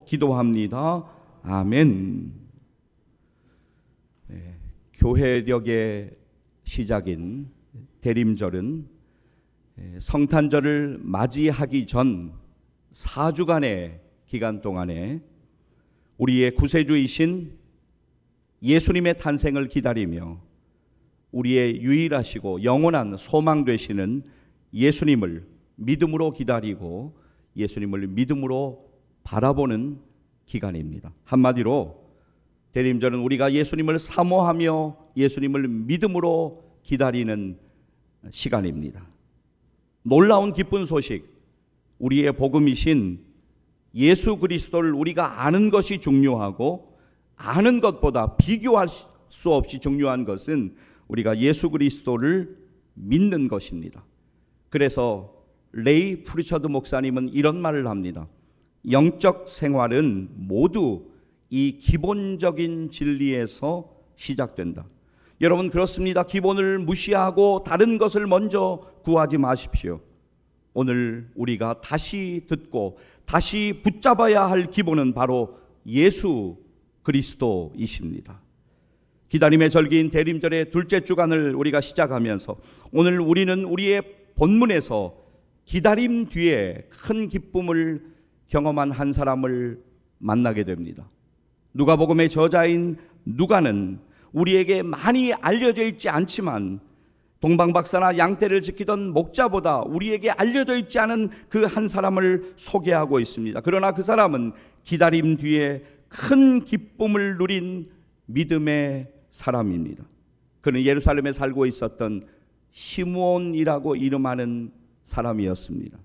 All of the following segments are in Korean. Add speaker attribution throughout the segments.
Speaker 1: 기도합니다. 아멘. 네, 교회력의 시작인 대림절은 성탄절을 맞이하기 전 4주간의 기간 동안에 우리의 구세주이신 예수님의 탄생을 기다리며 우리의 유일하시고 영원한 소망 되시는 예수님을 믿음으로 기다리고 예수님을 믿음으로 바라보는 기간입니다. 한마디로 대림절은 우리가 예수님을 사모하며 예수님을 믿음으로 기다리는 시간입니다. 놀라운 기쁜 소식, 우리의 복음이신 예수 그리스도를 우리가 아는 것이 중요하고 아는 것보다 비교할 수 없이 중요한 것은 우리가 예수 그리스도를 믿는 것입니다. 그래서 레이 프리처드 목사님은 이런 말을 합니다. 영적 생활은 모두 이 기본적인 진리에서 시작된다. 여러분, 그렇습니다. 기본을 무시하고 다른 것을 먼저 구하지 마십시오. 오늘 우리가 다시 듣고 다시 붙잡아야 할 기본은 바로 예수 그리스도이십니다. 기다림의 절기인 대림절의 둘째 주간을 우리가 시작하면서 오늘 우리는 우리의 본문에서 기다림 뒤에 큰 기쁨을 경험한 한 사람을 만나게 됩니다. 누가복음의 저자인 누가는 우리에게 많이 알려져 있지 않지만 동방박사나 양떼를 지키던 목자보다 우리에게 알려져 있지 않은 그 한 사람을 소개하고 있습니다. 그러나 그 사람은 기다림 뒤에 큰 기쁨을 누린 믿음의 사람입니다. 그는 예루살렘에 살고 있었던 시므온이라고 이름하는 사람이었습니다.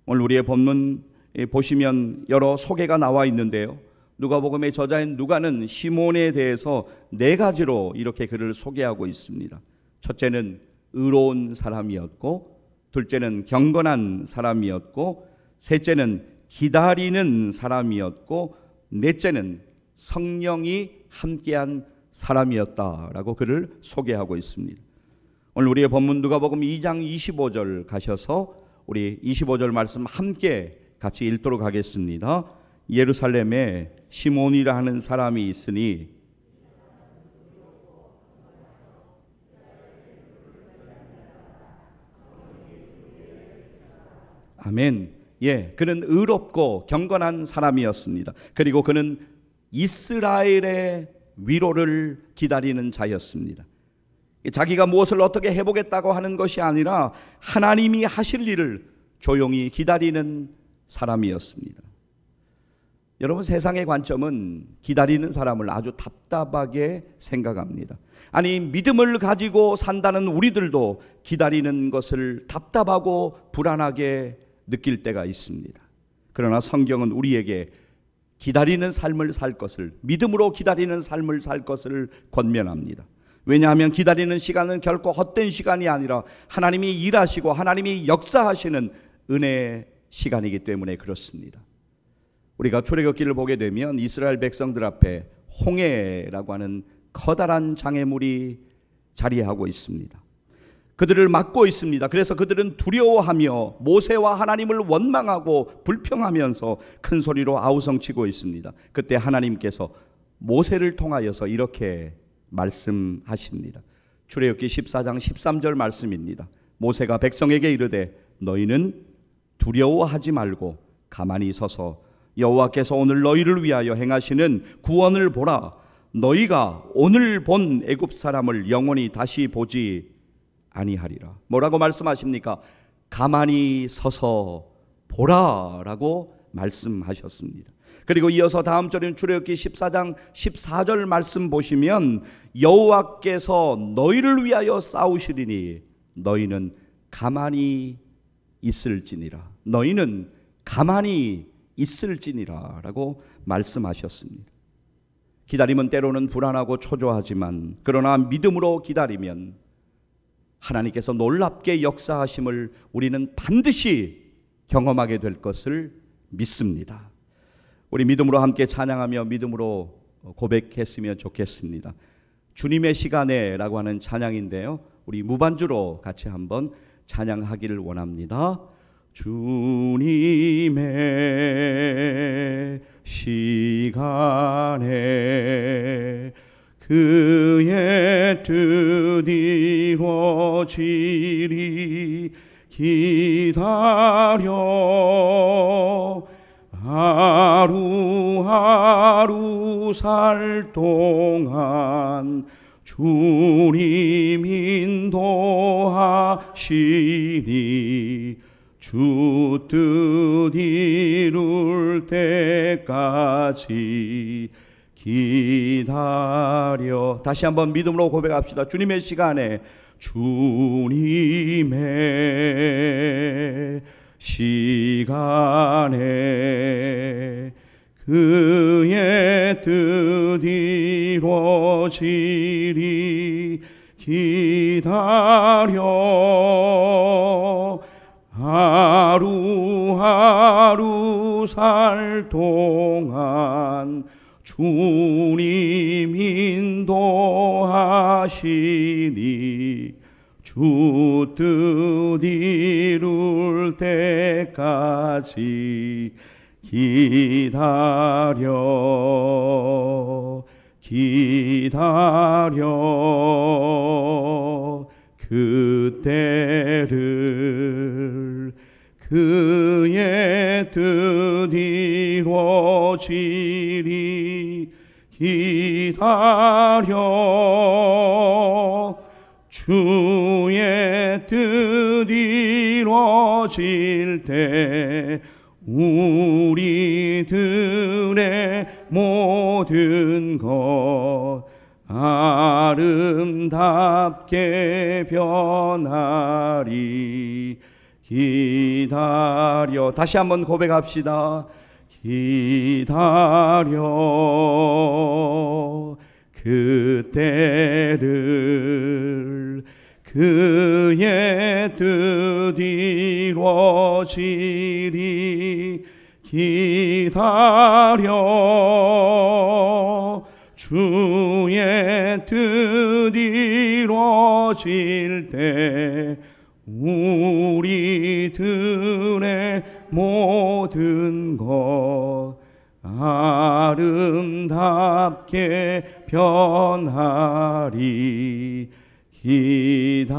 Speaker 1: 오늘 우리의 본문 보시면 여러 소개가 나와 있는데요, 누가복음의 저자인 누가는 시므온에 대해서 4가지로 이렇게 그를 소개하고 있습니다. 첫째는 의로운 사람이었고, 둘째는 경건한 사람이었고, 셋째는 기다리는 사람이었고, 넷째는 성령이 함께한 사람이었다라고 그를 소개하고 있습니다. 오늘 우리의 본문 누가복음 2장 25절 가셔서 우리 25절 말씀 함께 같이 읽도록 하겠습니다. 예루살렘에 시몬이라 하는 사람이 있으니 아멘. 그는 의롭고 경건한 사람이었습니다. 그리고 그는 이스라엘의 위로를 기다리는 자였습니다. 자기가 무엇을 어떻게 해보겠다고 하는 것이 아니라 하나님이 하실 일을 조용히 기다리는 사람이었습니다. 여러분, 세상의 관점은 기다리는 사람을 아주 답답하게 생각합니다. 아니, 믿음을 가지고 산다는 우리들도 기다리는 것을 답답하고 불안하게 느낄 때가 있습니다. 그러나 성경은 우리에게 기다리는 삶을 살 것을, 믿음으로 기다리는 삶을 살 것을 권면합니다. 왜냐하면 기다리는 시간은 결코 헛된 시간이 아니라 하나님이 일하시고 하나님이 역사하시는 은혜의 시간이기 때문에 그렇습니다. 우리가 출애굽기를 보게 되면 이스라엘 백성들 앞에 홍해라고 하는 커다란 장애물이 자리하고 있습니다. 그들을 막고 있습니다. 그래서 그들은 두려워하며 모세와 하나님을 원망하고 불평하면서 큰 소리로 아우성치고 있습니다. 그때 하나님께서 모세를 통하여서 이렇게 말씀하십니다. 출애굽기 14장 13절 말씀입니다. 모세가 백성에게 이르되 너희는 두려워하지 말고 가만히 서서 여호와께서 오늘 너희를 위하여 행하시는 구원을 보라. 너희가 오늘 본 애굽 사람을 영원히 다시 보지 아니하리라. 뭐라고 말씀하십니까? 가만히 서서 보라라고 말씀하셨습니다. 그리고 이어서 다음 절인 출애굽기 14장 14절 말씀 보시면 여호와께서 너희를 위하여 싸우시리니 너희는 가만히 있을지니라. 너희는 가만히 있을지니라 라고 말씀하셨습니다. 기다림은 때로는 불안하고 초조하지만 그러나 믿음으로 기다리면 하나님께서 놀랍게 역사하심을 우리는 반드시 경험하게 될 것을 믿습니다. 우리 믿음으로 함께 찬양하며 믿음으로 고백했으면 좋겠습니다. 주님의 시간에 라고 하는 찬양인데요, 우리 무반주로 같이 한번 찬양하기를 원합니다. 주님의 시간에 그의 뜻 이루어지리 기다려 하루하루 살 동안 주님 인도하시니 주 뜻 이룰 때까지 기다려. 다시 한번 믿음으로 고백합시다. 주님의 시간에 주님의 시간에 그의 뜻 이루어지리 기다려 하루하루 살 동안 주님 인도하시니 주 뜻 이룰 때까지 기다려 그때를 그의 뜻 이루어지리 기다려 주의 뜻 이루어질 때 우리들의 모든 것 아름답게 변하리 기다려. 다시 한번 고백합시다. 기다려 그때를 그의 뜻 이루어지리 기다려 주의 뜻 이루어질 때 우리들의 모든 것 아름답게 변하리 기다려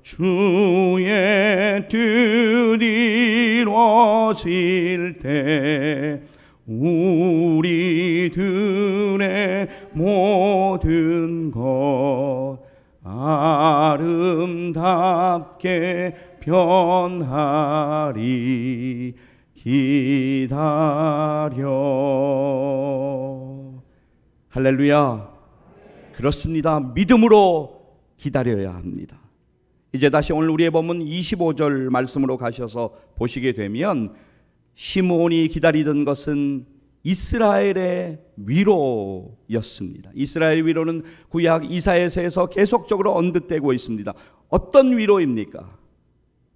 Speaker 1: 주의 뜻 이루어질 때 우리들의 모든 것 아름답게 변하리 기다려. 할렐루야. 그렇습니다. 믿음으로 기다려야 합니다. 이제 다시 오늘 우리의 본문 25절 말씀으로 가셔서 보시게 되면 시므온이 기다리던 것은 이스라엘의 위로였습니다. 이스라엘 위로는 구약 이사야서에서 계속적으로 언급되고 있습니다. 어떤 위로입니까?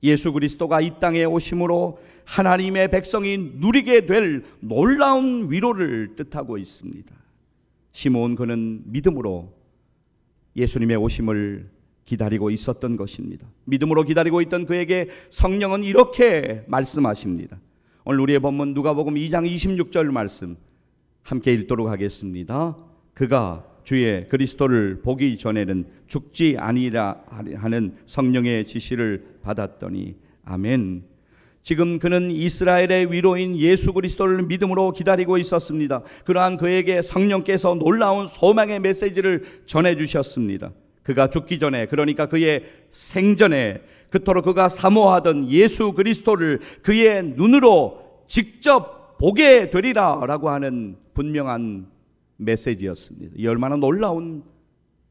Speaker 1: 예수 그리스도가 이 땅에 오심으로 하나님의 백성이 누리게 될 놀라운 위로를 뜻하고 있습니다. 시므온 그는 믿음으로 예수님의 오심을 기다리고 있었던 것입니다. 믿음으로 기다리고 있던 그에게 성령은 이렇게 말씀하십니다. 오늘 우리의 본문 누가복음 2장 26절 말씀 함께 읽도록 하겠습니다. 그가 주의 그리스도를 보기 전에는 죽지 아니라 하는 성령의 지시를 받았더니 아멘. 지금 그는 이스라엘의 위로인 예수 그리스도를 믿음으로 기다리고 있었습니다. 그러한 그에게 성령께서 놀라운 소망의 메시지를 전해주셨습니다. 그가 죽기 전에, 그러니까 그의 생전에 그토록 그가 사모하던 예수 그리스도를 그의 눈으로 직접 보게 되리라 라고 하는 분명한 메시지였습니다. 이 얼마나 놀라운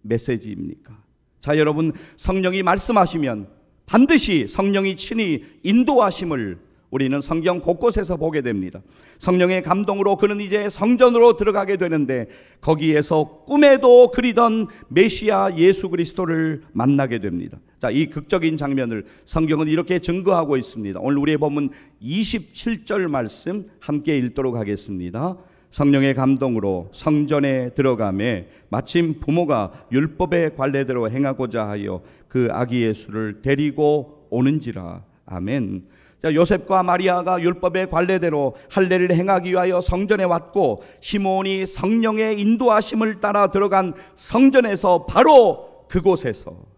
Speaker 1: 메시지입니까? 자, 여러분, 성령이 말씀하시면 반드시 성령이 친히 인도하심을 우리는 성경 곳곳에서 보게 됩니다. 성령의 감동으로 그는 이제 성전으로 들어가게 되는데 거기에서 꿈에도 그리던 메시아 예수 그리스도를 만나게 됩니다. 자, 이 극적인 장면을 성경은 이렇게 증거하고 있습니다. 오늘 우리의 본문 27절 말씀 함께 읽도록 하겠습니다. 성령의 감동으로 성전에 들어가매 마침 부모가 율법의 관례대로 행하고자 하여 그 아기 예수를 데리고 오는지라. 아멘. 자, 요셉과 마리아가 율법의 관례대로 할례를 행하기 위하여 성전에 왔고, 시몬이 성령의 인도하심을 따라 들어간 성전에서 바로 그곳에서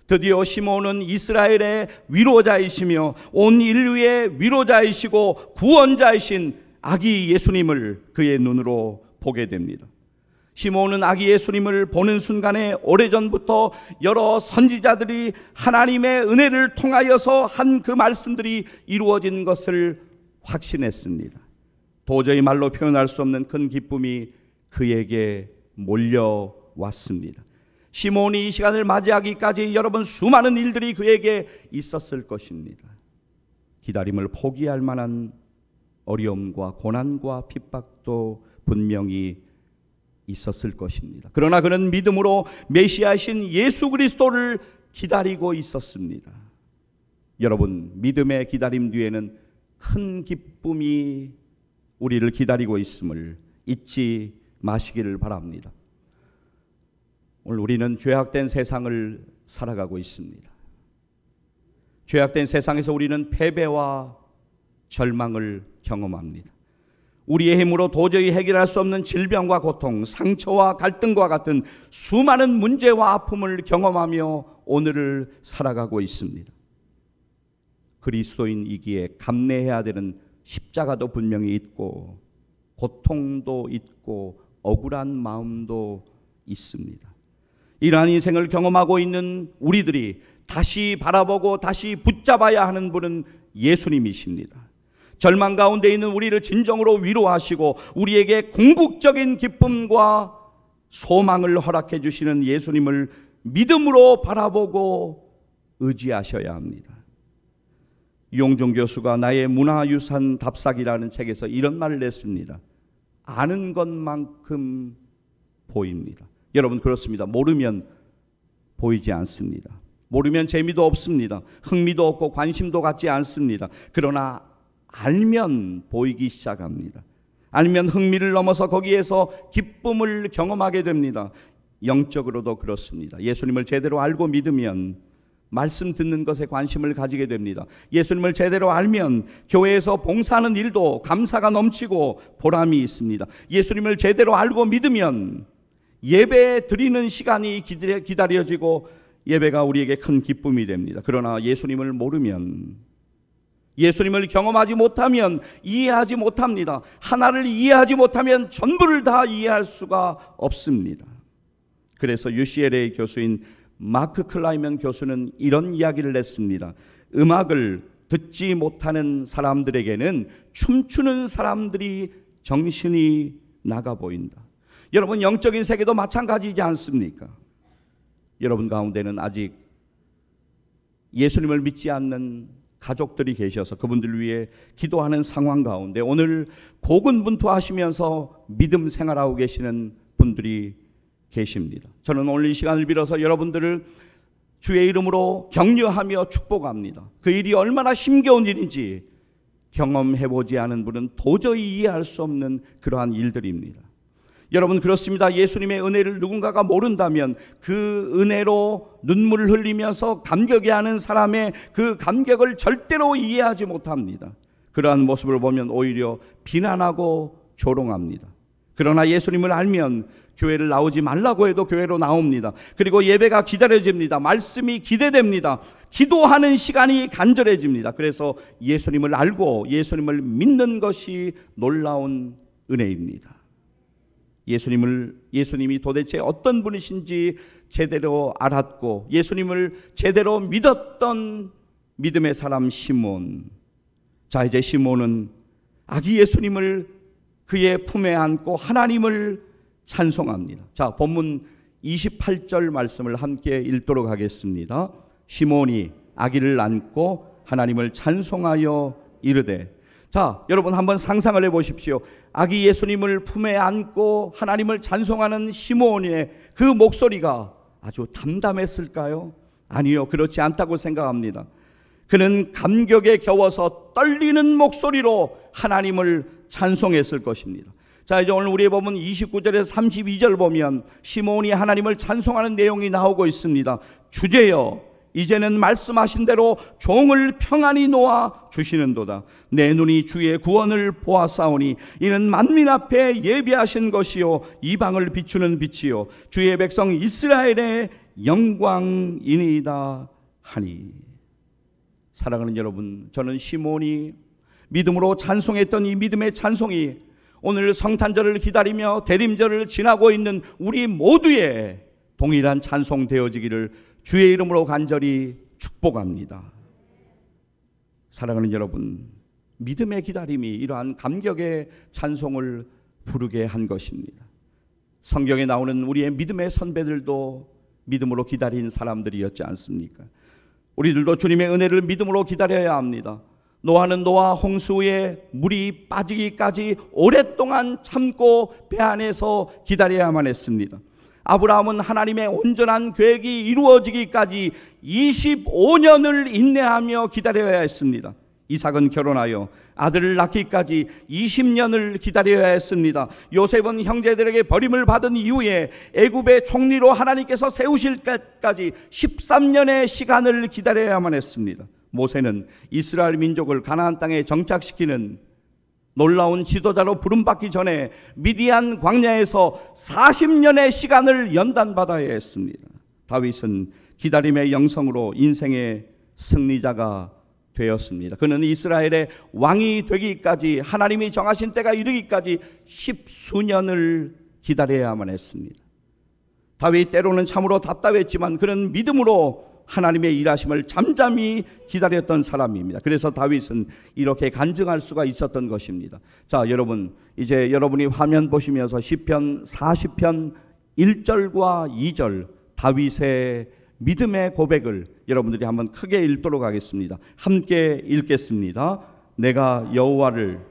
Speaker 1: 드디어 시몬은 이스라엘의 위로자이시며 온 인류의 위로자이시고 구원자이신 아기 예수님을 그의 눈으로 보게 됩니다. 시몬은 아기 예수님을 보는 순간에 오래전부터 여러 선지자들이 하나님의 은혜를 통하여서 한 그 말씀들이 이루어진 것을 확신했습니다. 도저히 말로 표현할 수 없는 큰 기쁨이 그에게 몰려왔습니다. 시몬이 이 시간을 맞이하기까지 여러분 수많은 일들이 그에게 있었을 것입니다. 기다림을 포기할 만한 어려움과 고난과 핍박도 분명히 있었을 것입니다. 그러나 그는 믿음으로 메시아이신 예수 그리스도를 기다리고 있었습니다. 여러분, 믿음의 기다림 뒤에는 큰 기쁨이 우리를 기다리고 있음을 잊지 마시기를 바랍니다. 오늘 우리는 죄악된 세상을 살아가고 있습니다. 죄악된 세상에서 우리는 패배와 절망을 경험합니다. 우리의 힘으로 도저히 해결할 수 없는 질병과 고통, 상처와 갈등과 같은 수많은 문제와 아픔을 경험하며 오늘을 살아가고 있습니다. 그리스도인이기에 감내해야 되는 십자가도 분명히 있고, 고통도 있고, 억울한 마음도 있습니다. 이러한 인생을 경험하고 있는 우리들이 다시 바라보고 다시 붙잡아야 하는 분은 예수님이십니다. 절망 가운데 있는 우리를 진정으로 위로하시고 우리에게 궁극적인 기쁨과 소망을 허락해 주시는 예수님을 믿음으로 바라보고 의지하셔야 합니다. 이용종 교수가 나의 문화유산 답사기라는 책에서 이런 말을 냈습니다. 아는 것만큼 보입니다. 여러분, 그렇습니다. 모르면 보이지 않습니다. 모르면 재미도 없습니다. 흥미도 없고 관심도 갖지 않습니다. 그러나 알면 보이기 시작합니다. 알면 흥미를 넘어서 거기에서 기쁨을 경험하게 됩니다. 영적으로도 그렇습니다. 예수님을 제대로 알고 믿으면 말씀 듣는 것에 관심을 가지게 됩니다. 예수님을 제대로 알면 교회에서 봉사하는 일도 감사가 넘치고 보람이 있습니다. 예수님을 제대로 알고 믿으면 예배 드리는 시간이 기다려지고 예배가 우리에게 큰 기쁨이 됩니다. 그러나 예수님을 모르면, 예수님을 경험하지 못하면 이해하지 못합니다. 하나를 이해하지 못하면 전부를 다 이해할 수가 없습니다. 그래서 UCLA 교수인 마크 클라이먼 교수는 이런 이야기를 했습니다. 음악을 듣지 못하는 사람들에게는 춤추는 사람들이 정신이 나가 보인다. 여러분, 영적인 세계도 마찬가지이지 않습니까? 여러분 가운데는 아직 예수님을 믿지 않는 가족들이 계셔서 그분들 위해 기도하는 상황 가운데 오늘 고군분투하시면서 믿음 생활하고 계시는 분들이 계십니다. 저는 오늘 이 시간을 빌어서 여러분들을 주의 이름으로 격려하며 축복합니다. 그 일이 얼마나 힘겨운 일인지 경험해보지 않은 분은 도저히 이해할 수 없는 그러한 일들입니다. 여러분, 그렇습니다. 예수님의 은혜를 누군가가 모른다면 그 은혜로 눈물을 흘리면서 감격해하는 사람의 그 감격을 절대로 이해하지 못합니다. 그러한 모습을 보면 오히려 비난하고 조롱합니다. 그러나 예수님을 알면 교회를 나오지 말라고 해도 교회로 나옵니다. 그리고 예배가 기다려집니다. 말씀이 기대됩니다. 기도하는 시간이 간절해집니다. 그래서 예수님을 알고 예수님을 믿는 것이 놀라운 은혜입니다. 예수님이 도대체 어떤 분이신지 제대로 알았고 예수님을 제대로 믿었던 믿음의 사람 시몬. 자, 이제 시몬은 아기 예수님을 그의 품에 안고 하나님을 찬송합니다. 자, 본문 28절 말씀을 함께 읽도록 하겠습니다. 시몬이 아기를 안고 하나님을 찬송하여 이르되. 자, 여러분 한번 상상을 해보십시오. 아기 예수님을 품에 안고 하나님을 찬송하는 시몬의 그 목소리가 아주 담담했을까요? 아니요, 그렇지 않다고 생각합니다. 그는 감격에 겨워서 떨리는 목소리로 하나님을 찬송했을 것입니다. 자, 이제 오늘 우리의 본문 29절에서 32절 보면 시몬이 하나님을 찬송하는 내용이 나오고 있습니다. 주제여, 이제는 말씀하신 대로 종을 평안히 놓아 주시는도다. 내 눈이 주의 구원을 보았사오니 이는 만민 앞에 예비하신 것이요 이방을 비추는 빛이요 주의 백성 이스라엘의 영광이니이다 하니. 사랑하는 여러분, 저는 시몬이 믿음으로 찬송했던 이 믿음의 찬송이 오늘 성탄절을 기다리며 대림절을 지나고 있는 우리 모두의 동일한 찬송 되어지기를 주의 이름으로 간절히 축복합니다. 사랑하는 여러분, 믿음의 기다림이 이러한 감격의 찬송을 부르게 한 것입니다. 성경에 나오는 우리의 믿음의 선배들도 믿음으로 기다린 사람들이었지 않습니까? 우리들도 주님의 은혜를 믿음으로 기다려야 합니다. 노아는 노아 홍수에 물이 빠지기까지 오랫동안 참고 배 안에서 기다려야만 했습니다. 아브라함은 하나님의 온전한 계획이 이루어지기까지 25년을 인내하며 기다려야 했습니다. 이삭은 결혼하여 아들을 낳기까지 20년을 기다려야 했습니다. 요셉은 형제들에게 버림을 받은 이후에 애굽의 총리로 하나님께서 세우실 때까지 13년의 시간을 기다려야만 했습니다. 모세는 이스라엘 민족을 가나안 땅에 정착시키는 놀라운 지도자로 부름받기 전에 미디안 광야에서 40년의 시간을 연단받아야 했습니다. 다윗은 기다림의 영성으로 인생의 승리자가 되었습니다. 그는 이스라엘의 왕이 되기까지, 하나님이 정하신 때가 이르기까지 10수년을 기다려야만 했습니다. 다윗 때로는 참으로 답답했지만 그는 믿음으로 하나님의 일하심을 잠잠히 기다렸던 사람입니다. 그래서 다윗은 이렇게 간증할 수가 있었던 것입니다. 자, 여러분, 이제 여러분이 화면 보시면서 시편 40편 1절과 2절 다윗의 믿음의 고백을 여러분들이 한번 크게 읽도록 하겠습니다. 함께 읽겠습니다. 내가 여호와를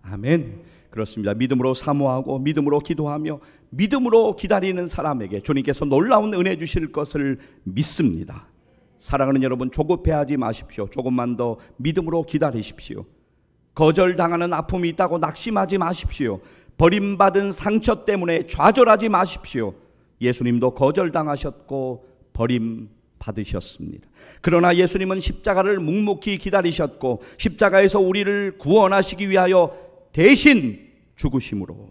Speaker 1: 아멘. 그렇습니다. 믿음으로 사모하고 믿음으로 기도하며 믿음으로 기다리는 사람에게 주님께서 놀라운 은혜 주실 것을 믿습니다. 사랑하는 여러분, 조급해하지 마십시오. 조금만 더 믿음으로 기다리십시오. 거절당하는 아픔이 있다고 낙심하지 마십시오. 버림받은 상처 때문에 좌절하지 마십시오. 예수님도 거절당하셨고 버림받으셨습니다. 그러나 예수님은 십자가를 묵묵히 기다리셨고 십자가에서 우리를 구원하시기 위하여 대신 죽으심으로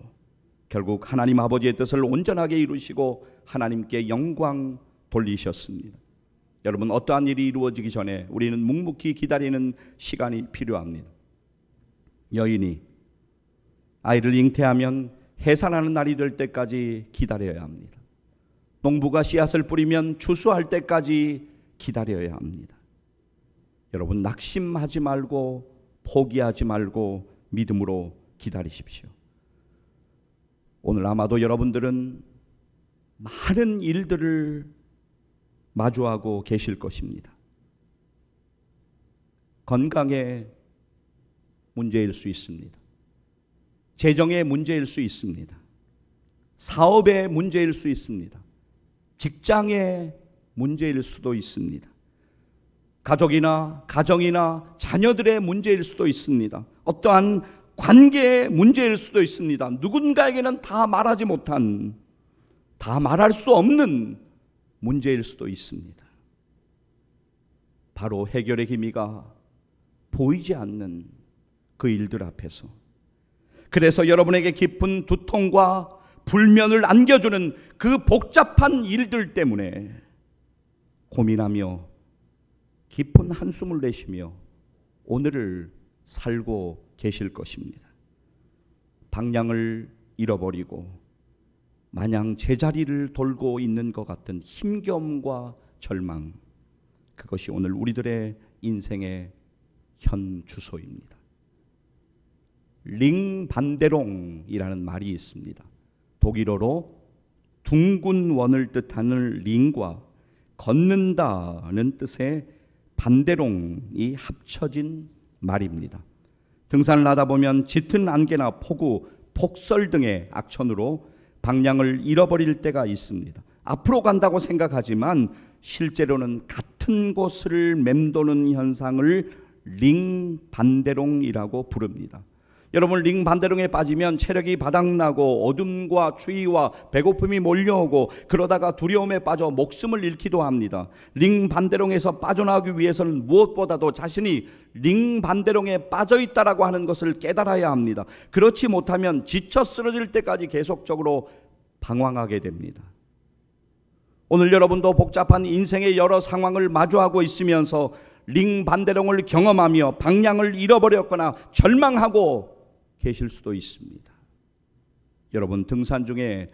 Speaker 1: 결국 하나님 아버지의 뜻을 온전하게 이루시고 하나님께 영광 돌리셨습니다. 여러분, 어떠한 일이 이루어지기 전에 우리는 묵묵히 기다리는 시간이 필요합니다. 여인이 아이를 잉태하면 해산하는 날이 될 때까지 기다려야 합니다. 농부가 씨앗을 뿌리면 추수할 때까지 기다려야 합니다. 여러분, 낙심하지 말고 포기하지 말고 믿음으로 기다리십시오. 오늘 아마도 여러분들은 많은 일들을 마주하고 계실 것입니다. 건강의 문제일 수 있습니다. 재정의 문제일 수 있습니다. 사업의 문제일 수 있습니다. 직장의 문제일 수도 있습니다. 가족이나 가정이나 자녀들의 문제일 수도 있습니다. 어떠한 관계의 문제일 수도 있습니다. 누군가에게는 다 말하지 못한, 다 말할 수 없는 문제일 수도 있습니다. 바로 해결의 기미가 보이지 않는 그 일들 앞에서, 그래서 여러분에게 깊은 두통과 불면을 안겨주는 그 복잡한 일들 때문에 고민하며 깊은 한숨을 내쉬며 오늘을 살고 계실 것입니다. 방향을 잃어버리고 마냥 제자리를 돌고 있는 것 같은 힘겨움과 절망, 그것이 오늘 우리들의 인생의 현 주소입니다. 링반데롱이라는 말이 있습니다. 독일어로 둥근 원을 뜻하는 링과 걷는다는 뜻의 반데롱이 합쳐진 말입니다. 등산을 하다 보면 짙은 안개나 폭우, 폭설 등의 악천후로 방향을 잃어버릴 때가 있습니다. 앞으로 간다고 생각하지만 실제로는 같은 곳을 맴도는 현상을 링 반대롱이라고 부릅니다. 여러분, 링 반대롱에 빠지면 체력이 바닥나고 어둠과 추위와 배고픔이 몰려오고 그러다가 두려움에 빠져 목숨을 잃기도 합니다. 링 반대롱에서 빠져나오기 위해서는 무엇보다도 자신이 링 반대롱에 빠져 있다라고 하는 것을 깨달아야 합니다. 그렇지 못하면 지쳐 쓰러질 때까지 계속적으로 방황하게 됩니다. 오늘 여러분도 복잡한 인생의 여러 상황을 마주하고 있으면서 링 반대롱을 경험하며 방향을 잃어버렸거나 절망하고 계실 수도 있습니다. 여러분, 등산 중에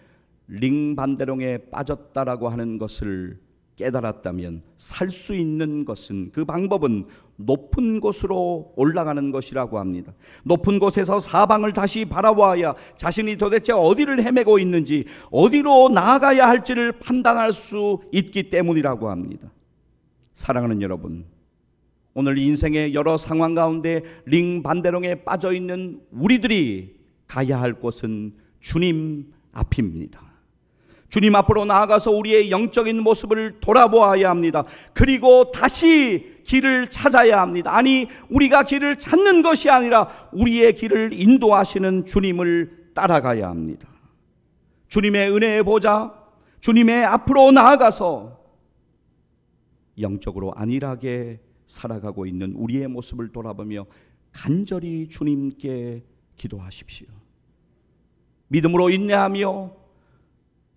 Speaker 1: 링 반대롱에 빠졌다라고 하는 것을 깨달았다면 살 수 있는 것은, 그 방법은 높은 곳으로 올라가는 것이라고 합니다. 높은 곳에서 사방을 다시 바라보아야 자신이 도대체 어디를 헤매고 있는지, 어디로 나아가야 할지를 판단할 수 있기 때문이라고 합니다. 사랑하는 여러분, 오늘 인생의 여러 상황 가운데 링 반대롱에 빠져 있는 우리들이 가야 할 곳은 주님 앞입니다. 주님 앞으로 나아가서 우리의 영적인 모습을 돌아보아야 합니다. 그리고 다시 길을 찾아야 합니다. 아니, 우리가 길을 찾는 것이 아니라 우리의 길을 인도하시는 주님을 따라가야 합니다. 주님의 은혜의 보좌, 주님의 앞으로 나아가서 영적으로 안일하게 살아가고 있는 우리의 모습을 돌아보며 간절히 주님께 기도하십시오. 믿음으로 인내하며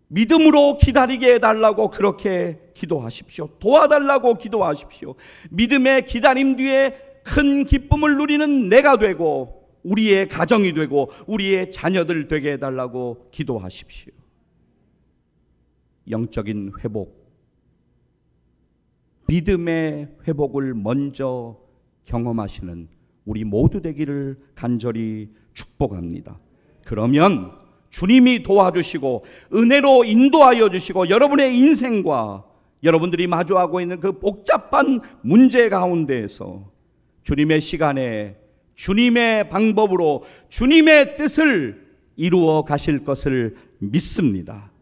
Speaker 1: 믿음으로 기다리게 해달라고 그렇게 기도하십시오. 도와달라고 기도하십시오. 믿음의 기다림 뒤에 큰 기쁨을 누리는 내가 되고 우리의 가정이 되고 우리의 자녀들 되게 해달라고 기도하십시오. 영적인 회복, 믿음의 회복을 먼저 경험하시는 우리 모두 되기를 간절히 축복합니다. 그러면 주님이 도와주시고 은혜로 인도하여 주시고 여러분의 인생과 여러분들이 마주하고 있는 그 복잡한 문제 가운데에서 주님의 시간에 주님의 방법으로 주님의 뜻을 이루어 가실 것을 믿습니다.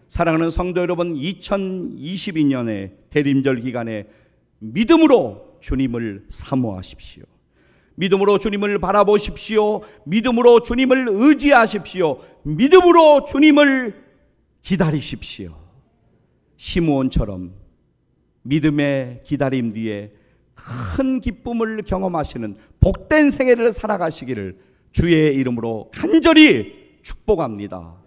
Speaker 1: 사랑하는 성도 여러분, 2022년의 대림절 기간에 믿음으로 주님을 사모하십시오. 믿음으로 주님을 바라보십시오. 믿음으로 주님을 의지하십시오. 믿음으로 주님을 기다리십시오. 시므온처럼 믿음의 기다림 뒤에 큰 기쁨을 경험하시는 복된 생애를 살아가시기를 주의 이름으로 간절히 축복합니다.